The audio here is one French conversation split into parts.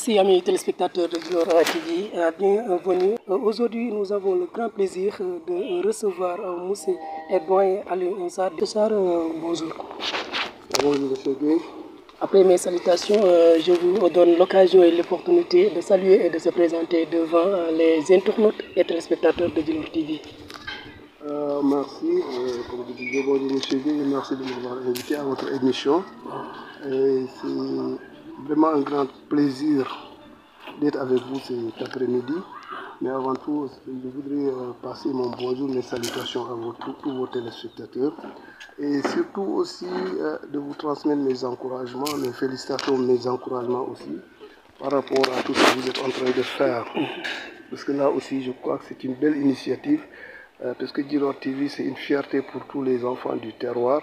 Merci amis téléspectateurs de Djilor TV, bienvenue. Aujourd'hui nous avons le grand plaisir de recevoir Monsieur Edouin Aliou Nsar. Bonjour. Bonjour monsieur Gueye. Après mes salutations, je vous donne l'occasion et l'opportunité de saluer et de se présenter devant les internautes et téléspectateurs de Djilor TV. Merci, comme vous disiez, bonjour monsieur Gueye, merci de m'avoir invité à votre émission. C'est vraiment un grand plaisir d'être avec vous cet après-midi. Mais avant tout, je voudrais passer mon bonjour, mes salutations à tous vos téléspectateurs. Et surtout aussi de vous transmettre mes encouragements, mes félicitations, mes encouragements aussi par rapport à tout ce que vous êtes en train de faire. Parce que là aussi, je crois que c'est une belle initiative. Parce que Djilor TV, c'est une fierté pour tous les enfants du terroir.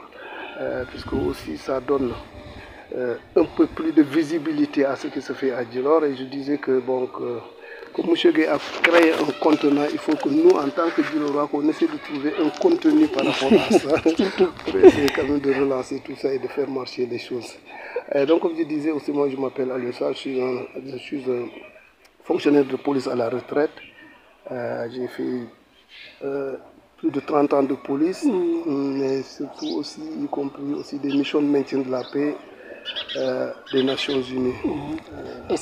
Puisque aussi ça donne un peu plus de visibilité à ce qui se fait à Djilor. Et je disais que bon, comme M. Gueye a créé un contenant, il faut que nous, en tant que Djilorois, qu'on essaie de trouver un contenu par rapport à ça, pour essayer quand même de relancer tout ça et de faire marcher les choses. Donc, comme je disais aussi, moi je m'appelle Aliou Nsar, je suis un fonctionnaire de police à la retraite. J'ai fait plus de 30 ans de police, mais surtout aussi, y compris aussi des missions de maintien de la paix des Nations Unies. Et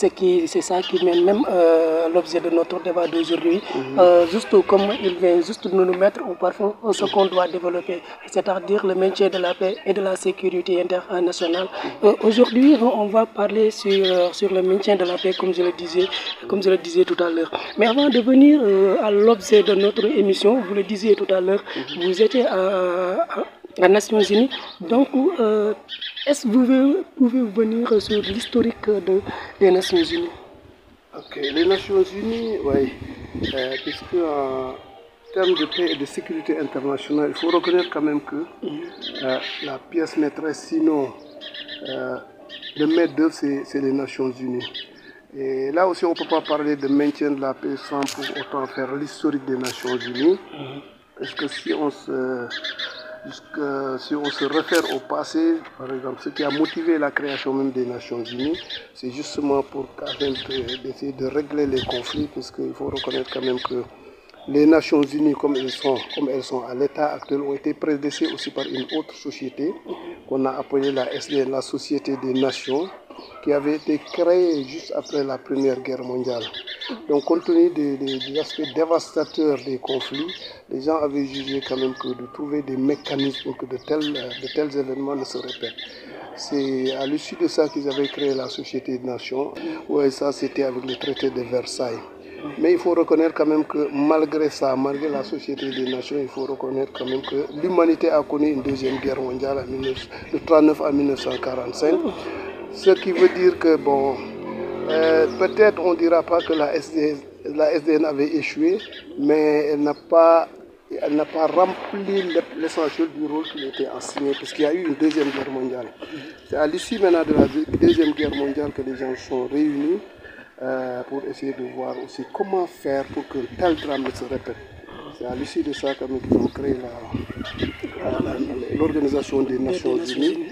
c'est ça qui mène même l'objet de notre débat d'aujourd'hui, juste comme il vient juste de nous mettre au parfum ce qu'on doit développer, c'est-à-dire le maintien de la paix et de la sécurité internationale. Aujourd'hui, on va parler sur le maintien de la paix, comme je le disais tout à l'heure. Mais avant de venir à l'objet de notre émission, vous le disiez tout à l'heure, vous étiez à Nations Unies. Donc, est-ce que vous pouvez venir sur l'historique des Nations Unies? Ok, les Nations Unies, oui, puisque en termes de paix et de sécurité internationale, il faut reconnaître quand même que la pièce maîtresse, sinon le maître d'œuvre, c'est les Nations Unies. Et là aussi, on ne peut pas parler de maintien de la paix sans pour autant faire l'historique des Nations Unies. Parce que si on se réfère au passé, par exemple, ce qui a motivé la création même des Nations Unies, c'est justement pour essayer de régler les conflits, parce qu'il faut reconnaître quand même que les Nations Unies, comme elles sont à l'état actuel, ont été prédécessées aussi par une autre société qu'on a appelée la SDN, la Société des Nations, qui avait été créée juste après la Première Guerre mondiale. Donc, compte tenu des aspects dévastateurs des conflits, les gens avaient jugé quand même que de trouver des mécanismes pour que de tels événements ne se répètent. C'est à l'issue de ça qu'ils avaient créé la Société des Nations. Ouais, ça, c'était avec le traité de Versailles. Mais il faut reconnaître quand même que malgré ça, malgré la Société des Nations, il faut reconnaître quand même que l'humanité a connu une deuxième guerre mondiale de 1939 à 1945. Ce qui veut dire que, bon, peut-être on ne dira pas que la SDN avait échoué, mais elle n'a pas rempli l'essentiel du rôle qui était assigné, parce qu'il y a eu une deuxième guerre mondiale. C'est à l'issue maintenant de la deuxième guerre mondiale que les gens sont réunis pour essayer de voir aussi comment faire pour que tel drame ne se répète. C'est à l'issue de ça qu'ils ont créé l'Organisation des Nations Unies,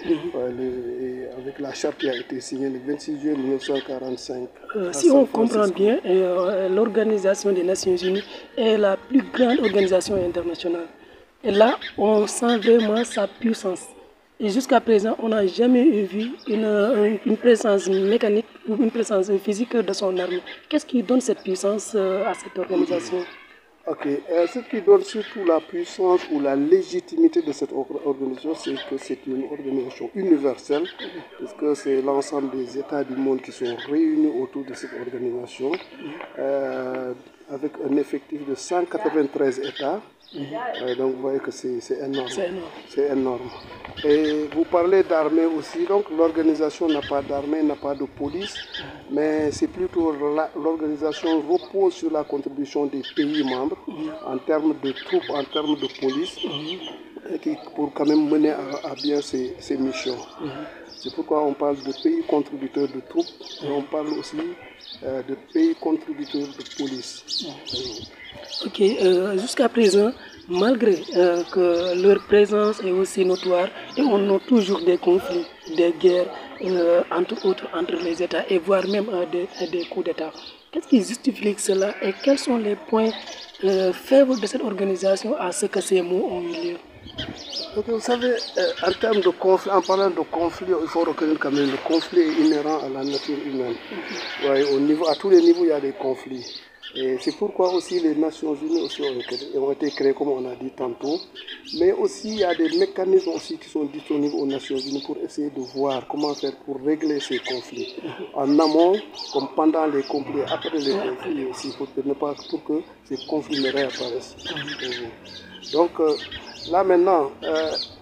avec la charte qui a été signée le 26 juillet 1945. Si on comprend bien, l'Organisation des Nations Unies est la plus grande organisation internationale. Et là, on sent vraiment sa puissance. Et jusqu'à présent, on n'a jamais vu une présence mécanique ou une présence physique de son armée. Qu'est-ce qui donne cette puissance à cette organisation? Ok, ce qui donne surtout la puissance ou la légitimité de cette organisation, c'est que c'est une organisation universelle, parce que c'est l'ensemble des États du monde qui sont réunis autour de cette organisation, avec un effectif de 193 États. Donc vous voyez que c'est énorme. C'est énorme. Et vous parlez d'armée aussi, donc l'organisation n'a pas d'armée, n'a pas de police, mais c'est plutôt l'organisation repose sur la contribution des pays membres en termes de troupes, en termes de police, pour quand même mener à bien ces missions. C'est pourquoi on parle de pays contributeurs de troupes et on parle aussi de pays contributeurs de police. Ok, jusqu'à présent, malgré que leur présence est aussi notoire et on a toujours des conflits, des guerres, entre autres entre les États et voire même des coups d'État. Qu'est-ce qui justifie cela et quels sont les points faibles de cette organisation à ce que ces mots ont eu lieu? Donc, vous savez, en termes de conflit, en parlant de conflit, il faut reconnaître quand même le conflit est inhérent à la nature humaine. Ouais, à tous les niveaux, il y a des conflits. Et c'est pourquoi aussi les Nations Unies aussi ont été créées, comme on a dit tantôt. Mais aussi, il y a des mécanismes aussi qui sont disponibles aux Nations Unies pour essayer de voir comment faire pour régler ces conflits. En amont, comme pendant les conflits, après les conflits aussi, pour que ces conflits ne réapparaissent. Donc, là maintenant,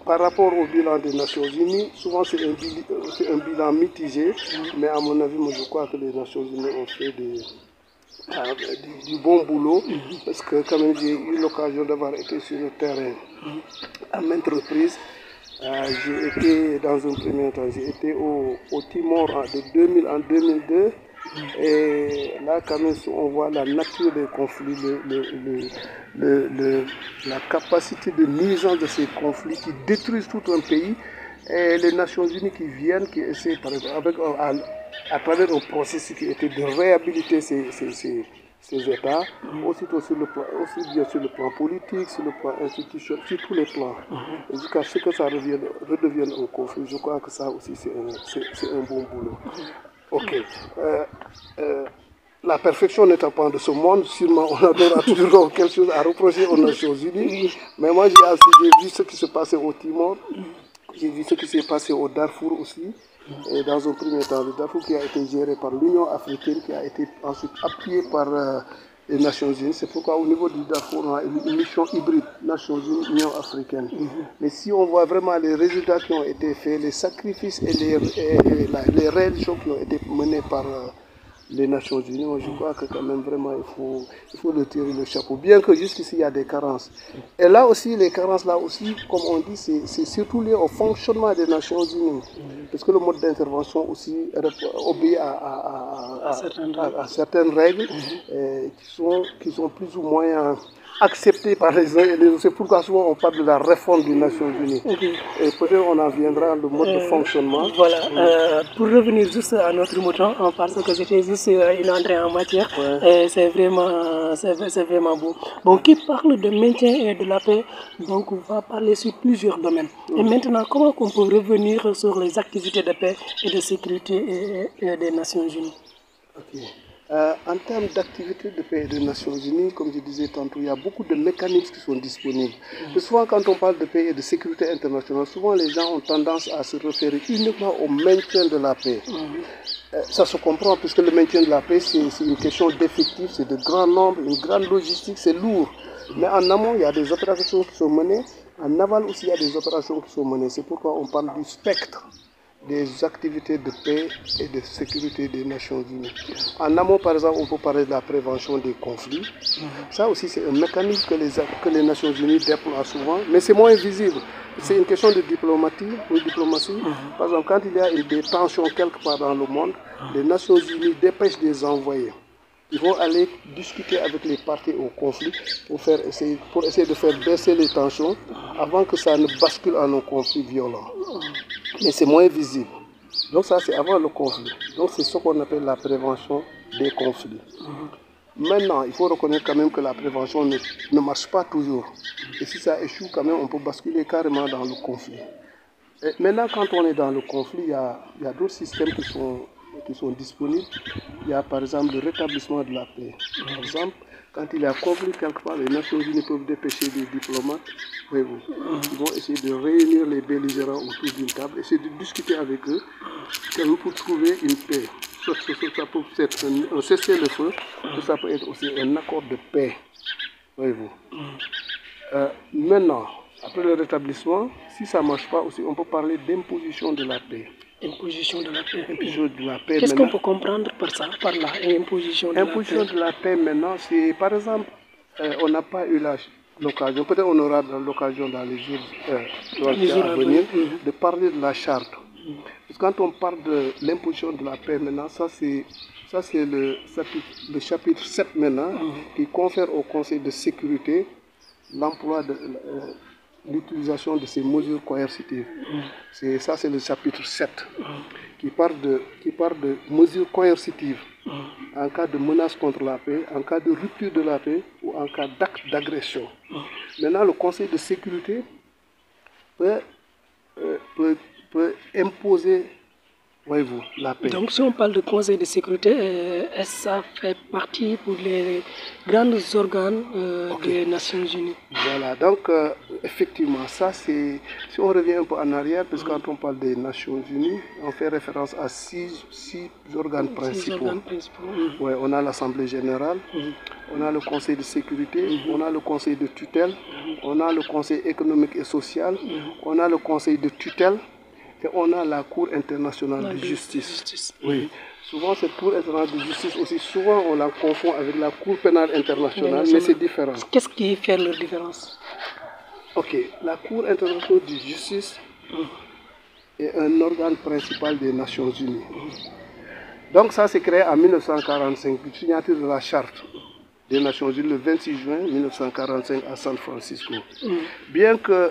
par rapport au bilan des Nations Unies, souvent c'est un bilan mitigé, mais à mon avis, moi, je crois que les Nations Unies ont fait du bon boulot, parce que quand même j'ai eu l'occasion d'avoir été sur le terrain à maintes reprises. J'ai été dans un premier temps, j'ai été au Timor en 2002. Et là, quand même, on voit la nature des conflits, la capacité de nuisance de ces conflits qui détruisent tout un pays. Et les Nations Unies qui viennent, qui essaient, par exemple, à travers un processus qui était de réhabiliter ces États, aussi bien sur le plan politique, sur le plan institutionnel, sur tous les plans, jusqu'à ce que ça redevienne un conflit. Je crois que ça aussi, c'est un bon boulot. Ok. La perfection n'étant pas de ce monde, sûrement on aura toujours quelque chose à reprocher aux Nations Unies. Mais moi, j'ai vu ce qui se passait au Timor, j'ai vu ce qui s'est passé au Darfour aussi. Et dans un premier temps, le Darfour qui a été géré par l'Union africaine, qui a été ensuite appuyé par les Nations Unies. C'est pourquoi au niveau du Darfour, on a une mission hybride, Nations Unies, Union africaine. Mais si on voit vraiment les résultats qui ont été faits, les sacrifices et les réalisations qui ont été menées par les Nations Unies, moi je crois que quand même vraiment il faut le tirer le chapeau, bien que jusqu'ici il y a des carences. Et là aussi, les carences là aussi, comme on dit, c'est surtout lié au fonctionnement des Nations Unies, parce que le mode d'intervention aussi obéit à certaines règles qui sont plus ou moins acceptées par les uns et les autres. C'est pourquoi souvent on parle de la réforme des Nations Unies. Et peut-être on en viendra le mode de fonctionnement. Voilà, pour revenir juste à notre mouton, parce que c'était juste une entrée en matière, c'est vraiment beau. Bon, qui parle de maintien et de la paix, donc on va parler sur plusieurs domaines. Et maintenant, comment on peut revenir sur les activités de paix et de sécurité et des Nations Unies? En termes d'activités de paix et des Nations Unies, comme je disais tantôt, il y a beaucoup de mécanismes qui sont disponibles. Et souvent, quand on parle de paix et de sécurité internationale, souvent les gens ont tendance à se référer uniquement au maintien de la paix. Ça se comprend, puisque le maintien de la paix, c'est une question d'effectifs, c'est de grand nombre, une grande logistique, c'est lourd. Mais en amont, il y a des opérations qui sont menées. En aval aussi, il y a des opérations qui sont menées. C'est pourquoi on parle du spectre des activités de paix et de sécurité des Nations Unies. En amont, par exemple, on peut parler de la prévention des conflits. Ça aussi, c'est un mécanisme que les Nations Unies déploient souvent, mais c'est moins visible. C'est une question de diplomatie. Par exemple, quand il y a des tensions quelque part dans le monde, les Nations Unies dépêchent des envoyés. Ils vont aller discuter avec les parties au conflit pour essayer de faire baisser les tensions avant que ça ne bascule en un conflit violent. Mais c'est moins visible. Donc ça, c'est avant le conflit. Donc c'est ce qu'on appelle la prévention des conflits. Maintenant, il faut reconnaître quand même que la prévention ne marche pas toujours. Et si ça échoue, quand même, on peut basculer carrément dans le conflit. Et maintenant, quand on est dans le conflit, il y a d'autres systèmes qui sont disponibles. Il y a par exemple le rétablissement de la paix. Par exemple, quand il y a conflit quelque part, les Nations Unies peuvent dépêcher des diplomates. Ils vont essayer de réunir les belligérants autour d'une table, essayer de discuter avec eux pour trouver une paix. Ça peut être un cessez-le-feu, ça peut être aussi un accord de paix. Voyez-vous. Maintenant, après le rétablissement, si ça ne marche pas aussi, on peut parler d'imposition de la paix. Imposition de la paix. Imposition de la paix. Qu'est-ce qu'on peut comprendre par ça, par là, imposition de la paix? Imposition de la paix maintenant, c'est par exemple, on n'a pas eu l'occasion, peut-être on aura l'occasion dans les jours à venir, de parler de la charte. Parce que quand on parle de l'imposition de la paix maintenant, ça c'est le chapitre 7 maintenant, qui confère au Conseil de sécurité l'emploi de l'utilisation de ces mesures coercitives. Ça, c'est le chapitre 7 qui parle de mesures coercitives en cas de menace contre la paix, en cas de rupture de la paix ou en cas d'acte d'agression. Maintenant, le Conseil de sécurité peut imposer, voyez-vous, la paix. Donc, si on parle de Conseil de sécurité, est-ce que ça fait partie pour les grands organes des Nations Unies? Voilà, donc effectivement, ça c'est, si on revient un peu en arrière, parce que quand on parle des Nations Unies, on fait référence à six organes principaux. Ouais, on a l'Assemblée générale, on a le Conseil de sécurité, on a le Conseil de tutelle, on a le Conseil économique et social, on a le Conseil de tutelle, et on a la Cour internationale de justice. Oui. Souvent, cette Cour internationale de justice aussi, souvent on la confond avec la Cour pénale internationale, mais c'est différent. Qu'est-ce qui fait leur différence? Ok, la Cour internationale de justice est un organe principal des Nations Unies. Donc ça s'est créé en 1945, signature de la Charte des Nations Unies le 26 juin 1945 à San Francisco. Bien que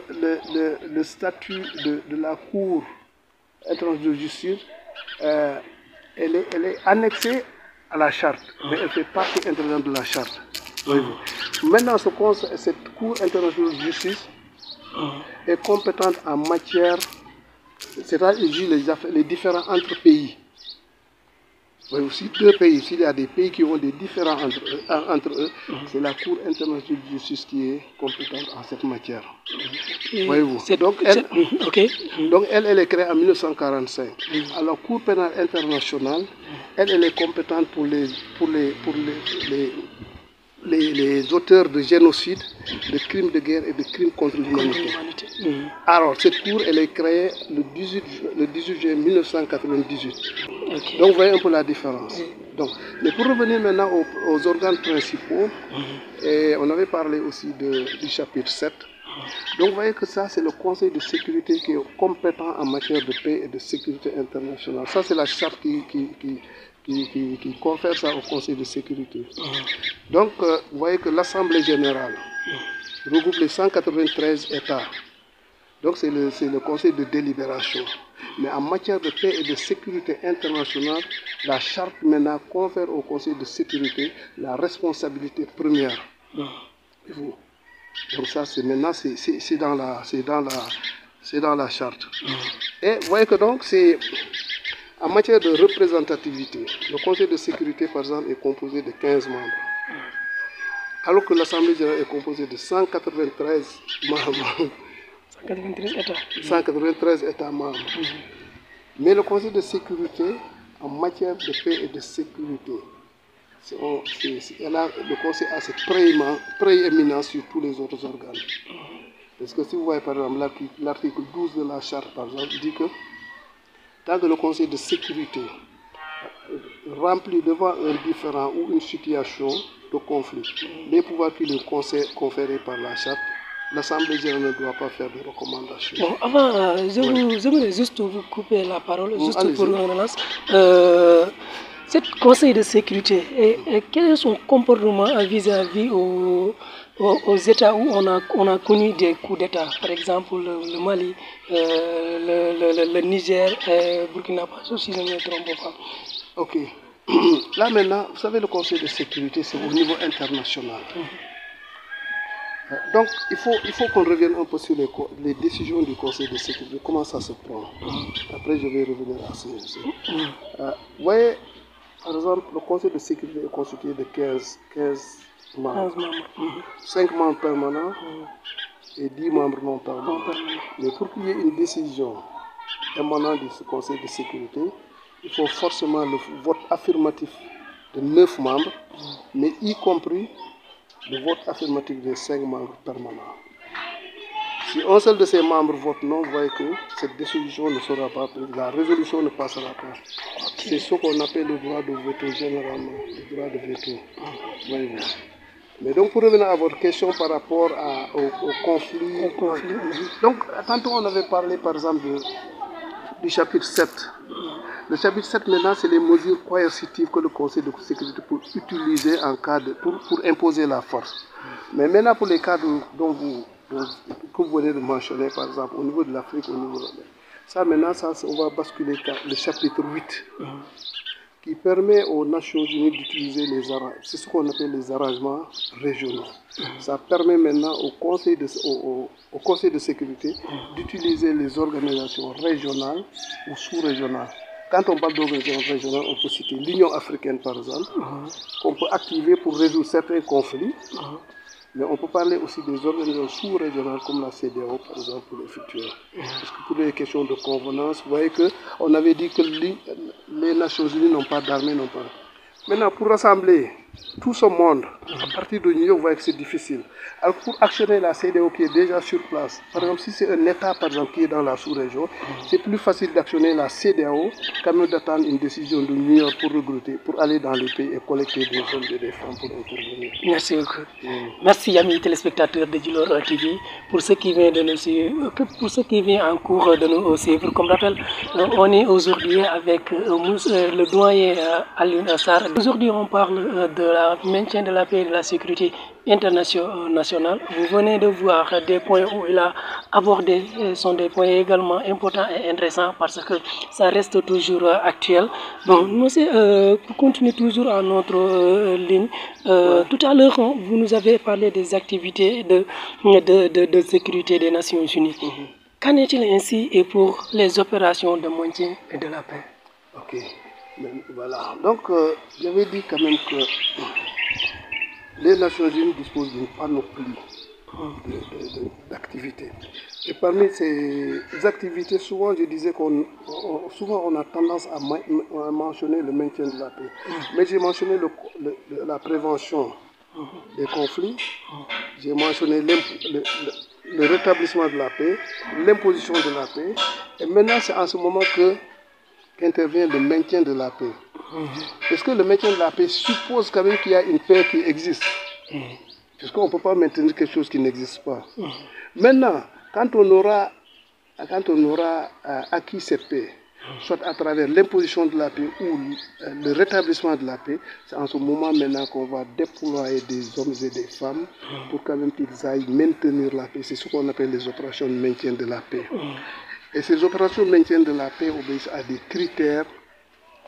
le statut de la Cour internationale de justice, elle est annexée à la Charte, mais elle fait partie intégrante de la Charte. Maintenant, cette Cour internationale de justice est compétente en matière, c'est-à-dire qu'elle juge les différends entre pays. Oui, aussi deux pays, s'il y a des pays qui ont des différends entre eux, c'est la Cour internationale de justice qui est compétente en cette matière. Voyez-vous. Donc, elle est créée en 1945. Alors, la Cour pénale internationale, elle est compétente pour les auteurs de génocide, de crimes de guerre et de crimes contre l'humanité. Alors, cette cour, elle est créée le 18 juin 1998. Donc, vous voyez un peu la différence. Donc, mais pour revenir maintenant aux organes principaux, et on avait parlé aussi du chapitre 7. Donc, vous voyez que ça, c'est le Conseil de sécurité qui est compétent en matière de paix et de sécurité internationale. Ça, c'est la charte qui confère ça au Conseil de sécurité. Donc, vous voyez que l'Assemblée générale regroupe les 193 États. Donc, c'est le Conseil de délibération. Mais en matière de paix et de sécurité internationale, la charte maintenant confère au Conseil de sécurité la responsabilité première. Donc ça, c'est maintenant, c'est dans la charte. Et vous voyez que donc, c'est en matière de représentativité, le Conseil de sécurité, par exemple, est composé de 15 membres. Alors que l'Assemblée générale est composée de 193 membres. 193 États membres. Mais le Conseil de sécurité, en matière de paix et de sécurité, le Conseil a cette prééminence sur tous les autres organes. Parce que si vous voyez par exemple l'article 12 de la charte, par exemple, dit que tant que le Conseil de sécurité remplit devant un différend ou une situation de conflit les pouvoirs qui lui sont conférés par la charte, l'Assemblée générale ne doit pas faire de recommandations. Bon, avant, je voudrais juste vous couper la parole, juste pour une relance. Ce Conseil de sécurité, quel est son comportement vis-à-vis aux États où on a connu des coups d'État, par exemple le Mali, le Niger, Burkina Faso, si je ne me trompe pas. Ok. Là maintenant, vous savez, le Conseil de sécurité, c'est au niveau international. Donc, il faut qu'on revienne un peu sur les décisions du Conseil de sécurité, comment ça se prend. Après, je vais revenir à ça. Vous voyez, par exemple, le Conseil de sécurité est constitué de 15 membres. 5 membres permanents et 10 membres non permanents. Mais pour qu'il y ait une décision émanant de ce Conseil de sécurité, il faut forcément le vote affirmatif de 9 membres, mais y compris le vote affirmatif des 5 membres permanents. Si un seul de ces membres vote non, vous voyez que cette décision ne sera pas prise, la résolution ne passera pas. C'est ce qu'on appelle le droit de veto généralement, le droit de veto. Voyez-vous. Mais donc pour revenir à votre question par rapport au conflit. Donc tantôt on avait parlé par exemple du chapitre 7. Le chapitre 7 maintenant c'est les mesures coercitives que le Conseil de sécurité peut utiliser en cas pour imposer la force. Mais maintenant, pour les cas que vous venez de mentionner, par exemple, au niveau de l'Afrique, au niveau de... Ça, maintenant, on va basculer le chapitre 8, qui permet aux Nations Unies d'utiliser c'est ce qu'on appelle les arrangements régionaux. Ça permet maintenant au Conseil de sécurité d'utiliser les organisations régionales ou sous-régionales. Quand on parle d'organisations régionales, on peut citer l'Union africaine, par exemple, qu'on peut activer pour résoudre certains conflits. Mais on peut parler aussi des organisations sous-régionales comme la CEDEAO, par exemple, pour le futur. Parce que pour les questions de convenance, vous voyez qu'on avait dit que les Nations Unies n'ont pas d'armée, non pas. Maintenant, pour rassembler tout ce monde, à partir de New York, vous voyez que c'est difficile. Alors, pour actionner la CEDEAO qui est déjà sur place, par exemple, si c'est un État, par exemple, qui est dans la sous-région, c'est plus facile d'actionner la CEDEAO qu'à même d'attendre une décision de New York pour recruter, pour aller dans les pays et collecter des hommes et des femmes pour intervenir. Merci beaucoup. Merci, amis téléspectateurs de Djilor TV, pour ceux qui viennent de nous suivre, pour ceux qui viennent en cours de nous suivre. Comme rappel, on est aujourd'hui avec le doyen Alioune Sarr. Aujourd'hui, on parle de la maintien de la paix et de la sécurité internationale. Vous venez de voir des points où il a abordé, sont des points également importants et intéressants parce que ça reste toujours actuel. Bon, monsieur, pour continuer toujours à notre ligne, tout à l'heure, vous nous avez parlé des activités de sécurité des Nations Unies. Qu'en est-il ainsi et pour les opérations de maintien et de la paix? Ok, voilà. Donc, j'avais dit quand même que les Nations Unies disposent d'une panoplie d'activités. Et parmi ces activités, souvent, je disais souvent on a tendance à mentionner le maintien de la paix. Mais j'ai mentionné la prévention des conflits, j'ai mentionné le rétablissement de la paix, l'imposition de la paix. Et maintenant, c'est en ce moment qu'intervient le maintien de la paix. Parce que le maintien de la paix suppose quand même qu'il y a une paix qui existe. Parce qu'on ne peut pas maintenir quelque chose qui n'existe pas. Maintenant, quand on aura acquis cette paix, soit à travers l'imposition de la paix ou le rétablissement de la paix, c'est en ce moment maintenant qu'on va déployer des hommes et des femmes pour quand même qu'ils aillent maintenir la paix. C'est ce qu'on appelle les opérations de maintien de la paix. Et ces opérations de maintien de la paix obéissent à des critères,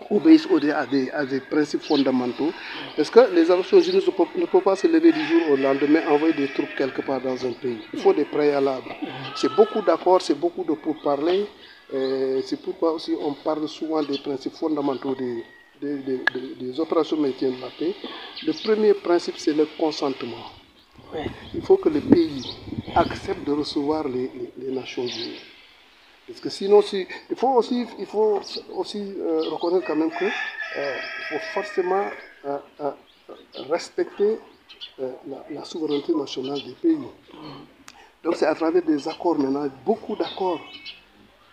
obéissent à des principes fondamentaux. Parce que les Nations Unies ne peuvent pas se lever du jour au lendemain, envoyer des troupes quelque part dans un pays. Il faut des préalables. C'est beaucoup d'accords, c'est beaucoup de pourparlers. C'est pourquoi aussi on parle souvent des principes fondamentaux des opérations de maintien de la paix. Le premier principe, c'est le consentement. Il faut que le pays accepte de recevoir les Nations Unies. Parce que sinon, il faut aussi reconnaître quand même qu'il faut forcément respecter la souveraineté nationale des pays. Donc c'est à travers des accords maintenant, beaucoup d'accords.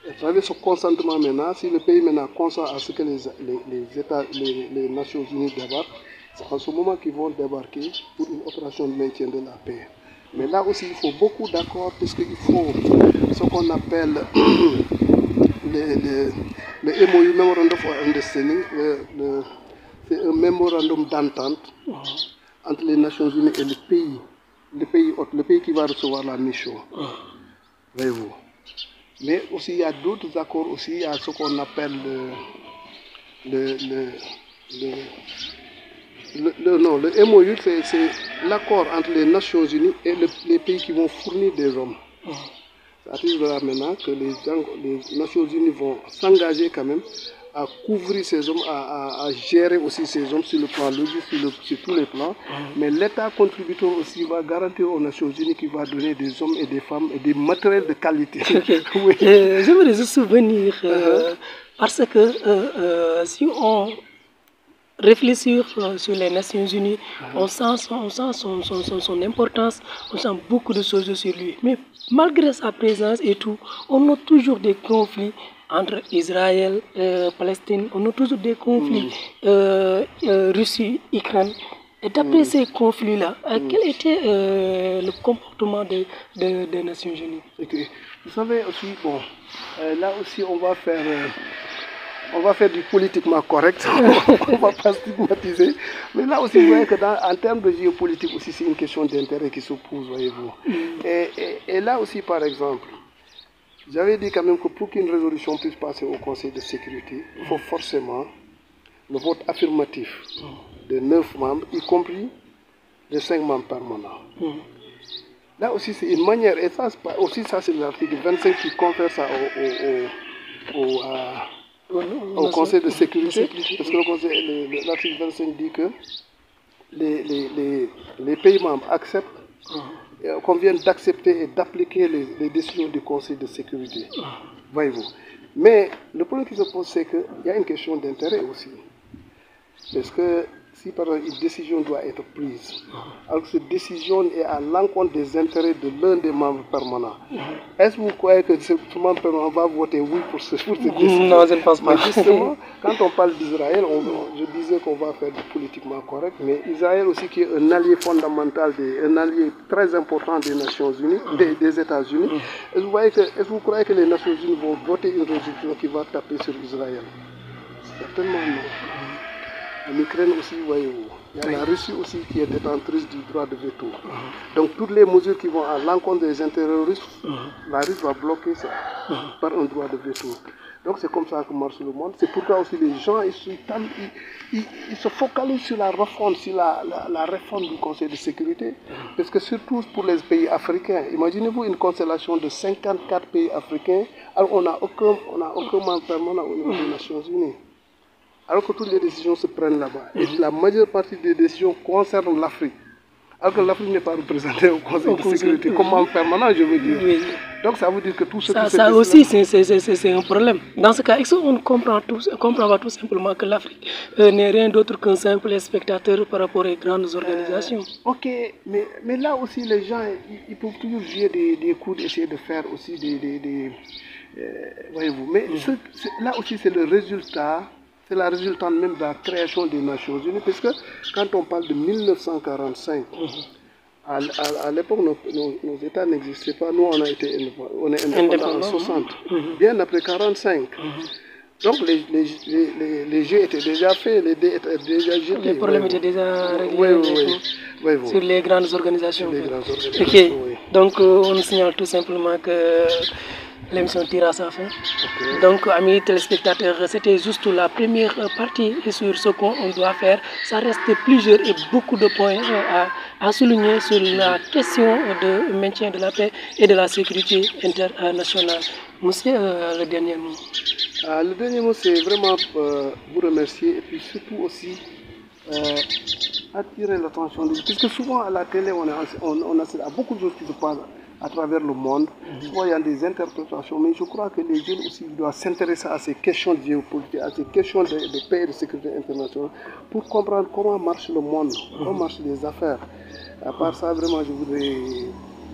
À travers ce consentement maintenant, si le pays maintenant consent à ce que les Nations Unies débarquent, c'est en ce moment qu'ils vont débarquer pour une opération de maintien de la paix. Mais là aussi, il faut beaucoup d'accords puisqu'il faut ce qu'on appelle le MOU, Memorandum of Understanding, c'est un mémorandum d'entente entre les Nations Unies et le pays qui va recevoir la mission. Voyez-vous. Mais aussi, il y a d'autres accords aussi, il y a ce qu'on appelle le MOU, c'est l'accord entre les Nations Unies et les pays qui vont fournir des hommes. C'est-à-dire là maintenant que les Nations Unies vont s'engager quand même à couvrir ces hommes, à gérer aussi ces hommes sur le plan logique, sur tous les plans. Mais l'État contributeur aussi va garantir aux Nations Unies qu'il va donner des hommes et des femmes et des matériels de qualité. Oui. J'aimerais juste souvenir, parce que si on réfléchit sur les Nations Unies, on sent son importance, on sent beaucoup de choses sur lui. Mais malgré sa présence et tout, on a toujours des conflits entre Israël et Palestine, on a toujours des conflits Russie, Ukraine. Et d'après ces conflits-là, quel était le comportement des Nations Unies? Okay. Vous savez aussi, bon, là aussi on va faire on va faire du politiquement correct, on ne va pas stigmatiser. Mais là aussi, vous voyez que en termes de géopolitique aussi, c'est une question d'intérêt qui se pose, voyez-vous. Et là aussi, par exemple, j'avais dit quand même que pour qu'une résolution puisse passer au Conseil de sécurité, il faut forcément le vote affirmatif de 9 membres, y compris de 5 membres permanents. Là aussi, c'est une manière, et ça aussi, ça c'est l'article 25 qui confère ça au Conseil de sécurité, parce que l'article 25 dit que les pays membres acceptent, qu'on vienne d'accepter et d'appliquer les décisions du Conseil de sécurité. Voyez-vous. Mais le problème qui se pose, c'est qu'il y a une question d'intérêt aussi. Parce que si par exemple une décision doit être prise, alors que cette décision est à l'encontre des intérêts de l'un des membres permanents, est-ce que vous croyez que ce membre permanent va voter oui pour cette décision? Non, je ne pense pas. Mais justement, quand on parle d'Israël, je disais qu'on va faire du politiquement correct, mais Israël aussi qui est un allié fondamental, un allié très important des Nations Unies, des États-Unis, est-ce que vous croyez que les Nations Unies vont voter une résolution qui va taper sur Israël? Certainement non. En Ukraine aussi, voyez-vous, il y a la Russie aussi qui est détentrice du droit de veto. Donc toutes les mesures qui vont à l'encontre des intérêts russes, la Russie va bloquer ça par un droit de veto. Donc c'est comme ça que marche le monde. C'est pourquoi aussi les gens ils se focalisent sur la refonte, sur la réforme du Conseil de sécurité. Parce que surtout pour les pays africains, imaginez-vous une constellation de 54 pays africains, alors on n'a aucun membre permanent au niveau des Nations Unies. Alors que toutes les décisions se prennent là-bas. Et la majeure partie des décisions concernent l'Afrique. Alors que l'Afrique n'est pas représentée au Conseil de sécurité comme membre permanent, je veux dire. Oui. Donc ça veut dire que tout ce qui ça aussi, c'est un problème. Dans ce cas, est-ce qu'on comprend tout simplement que l'Afrique n'est rien d'autre qu'un simple spectateur par rapport aux grandes organisations? Ok, mais là aussi, les gens, ils peuvent toujours jouer des coups, essayer de faire aussi voyez-vous. Mais là aussi, c'est le résultat. C'est la résultante même de la création des Nations Unies, parce que quand on parle de 1945, à l'époque, nos États n'existaient pas. Nous, on est indépendants en 60, bien après 45. Donc, les jeux étaient déjà faits, les dés étaient déjà jetés. Les problèmes étaient déjà réglés sur les grandes organisations. Oui. Donc, on signale tout simplement que l'émission tire à sa fin. Donc, amis téléspectateurs, c'était juste la première partie sur ce qu'on doit faire. Ça reste plusieurs et beaucoup de points à souligner sur la question de maintien de la paix et de la sécurité internationale. Monsieur, le dernier mot. Le dernier mot, c'est vraiment vous remercier et puis surtout aussi attirer l'attention. Parce que souvent à la télé, on assiste à beaucoup de choses qui se passent à travers le monde. Souvent, il y a des interprétations, mais je crois que les jeunes aussi doivent s'intéresser à ces questions de géopolitique, à ces questions de paix et de sécurité internationale, pour comprendre comment marche le monde, comment marchent les affaires. À part ça, vraiment, je voudrais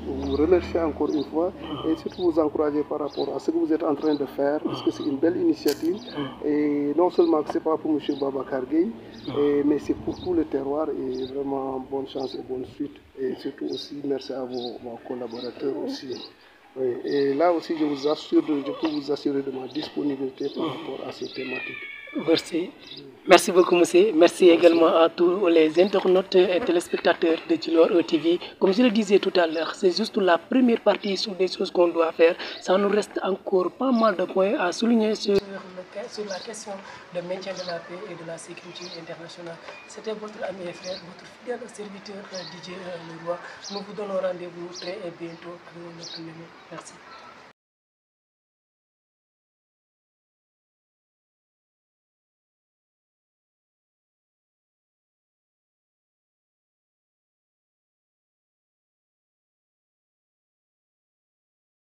vous remercier encore une fois et surtout vous encourager par rapport à ce que vous êtes en train de faire, parce que c'est une belle initiative. Et non seulement que ce n'est pas pour M. Babacar Gueye, mais c'est pour tout le terroir. Et vraiment, bonne chance et bonne suite. Et surtout aussi, merci à vos collaborateurs aussi. Oui. Et là aussi, je peux vous assurer de ma disponibilité par rapport à ces thématiques. Merci. Merci beaucoup, monsieur. Merci également à tous les internautes et téléspectateurs de Djilor TV. Comme je le disais tout à l'heure, c'est juste la première partie sur des choses qu'on doit faire. Ça nous reste encore pas mal de points à souligner sur la question de maintien de la paix et de la sécurité internationale. C'était votre ami et frère, votre fidèle serviteur DJ Leroy. Nous vous donnons rendez-vous très bientôt avec notre numéro. Merci.